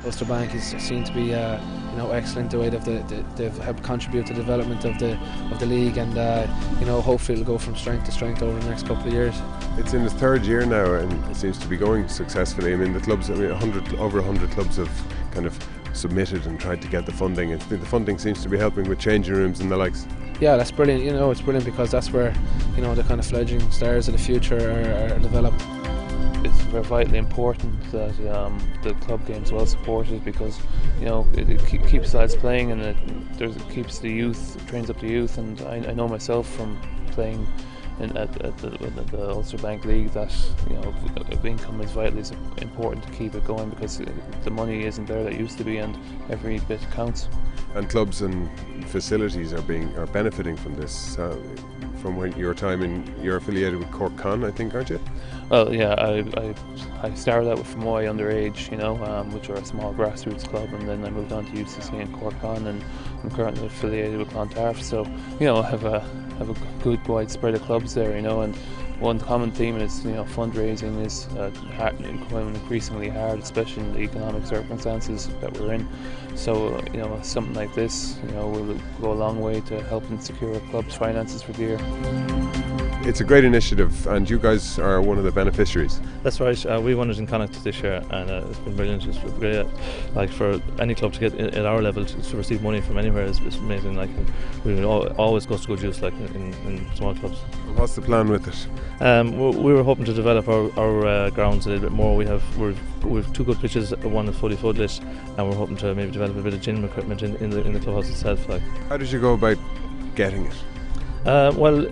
Ulster Bank is seen to be excellent the way they've helped contribute to the development of the league, and hopefully it'll go from strength to strength over the next couple of years. It's in its third year now and it seems to be going successfully. I mean, the clubs, over 100 clubs have kind of submitted and tried to get the funding, and the funding seems to be helping with changing rooms and the likes. Yeah, that's brilliant. It's brilliant because that's where the kind of fledgling stars of the future are developed. It's vitally important that the club game's well supported, because it keeps lads playing, and it keeps the youth, trains up the youth. And I know myself from playing at the Ulster Bank League that income is vitally important to keep it going, because the money isn't there that used to be, and every bit counts. And clubs and facilities are benefiting from this. From your time you're affiliated with Cork Con, I think, aren't you? Well, yeah, I started out with Fermoy underage, which are a small grassroots club, and then I moved on to UCC and Cork Con, and I'm currently affiliated with Clontarf. So, I have a good wide spread of clubs there, and one common theme is fundraising is becoming increasingly hard, especially in the economic circumstances that we're in. So something like this will go a long way to helping secure a club's finances for the year. It's a great initiative, and you guys are one of the beneficiaries. That's right. We won it in Connacht this year, and it's been brilliant. It's great. Like, for any club to get at our level to receive money from anywhere is amazing. Like, we always goes to good use, like in small clubs. What's the plan with it? We were hoping to develop our grounds a little bit more. We've two good pitches. One is fully footlit, and we're hoping to maybe develop a bit of gym equipment in the clubhouse itself. Like, how did you go about getting it? Well,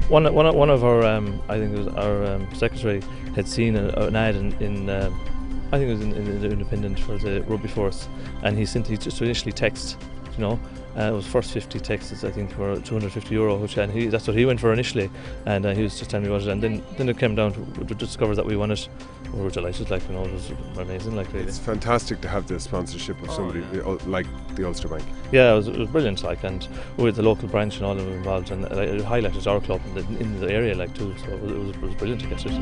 one of our I think it was our secretary had seen an ad in I think it was in the Independent for the Rugbyforce, and he just initially text, it was first 50 texts, I think, for €250, that's what he went for initially, and he was just telling me about it, and then it came down to discover that we won it. We were delighted, it was amazing, really. It's fantastic to have the sponsorship of somebody like the Ulster Bank. Yeah, it was brilliant, and with the local branch and all of them involved, and it highlighted our club in the area, too, so it was brilliant to get it.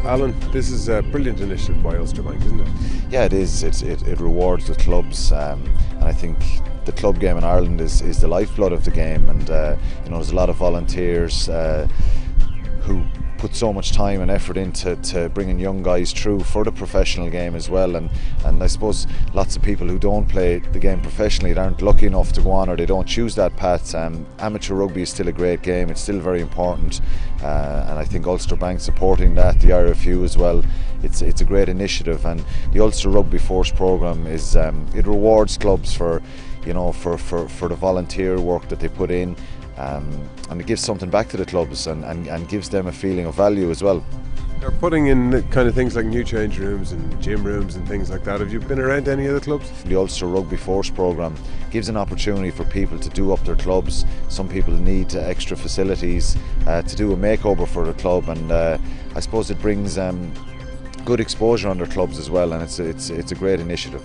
Alan, this is a brilliant initiative by Ulster Bank, isn't it? Yeah, it is. It rewards the clubs, and I think the club game in Ireland is the lifeblood of the game, and there's a lot of volunteers who put so much time and effort into bringing young guys through for the professional game as well, and I suppose lots of people who don't play the game professionally, that aren't lucky enough to go on, or they don't choose that path. Amateur rugby is still a great game, it's still very important, and I think Ulster Bank supporting that, the IRFU as well, it's a great initiative. And the Ulster Rugbyforce programme is it rewards clubs for the volunteer work that they put in, and it gives something back to the clubs, and gives them a feeling of value as well. They're putting in kind of things like new change rooms and gym rooms and things like that. Have you been around any of the clubs? The Ulster Rugbyforce programme gives an opportunity for people to do up their clubs. Some people need extra facilities to do a makeover for the club, and I suppose it brings good exposure on their clubs as well, and it's a great initiative.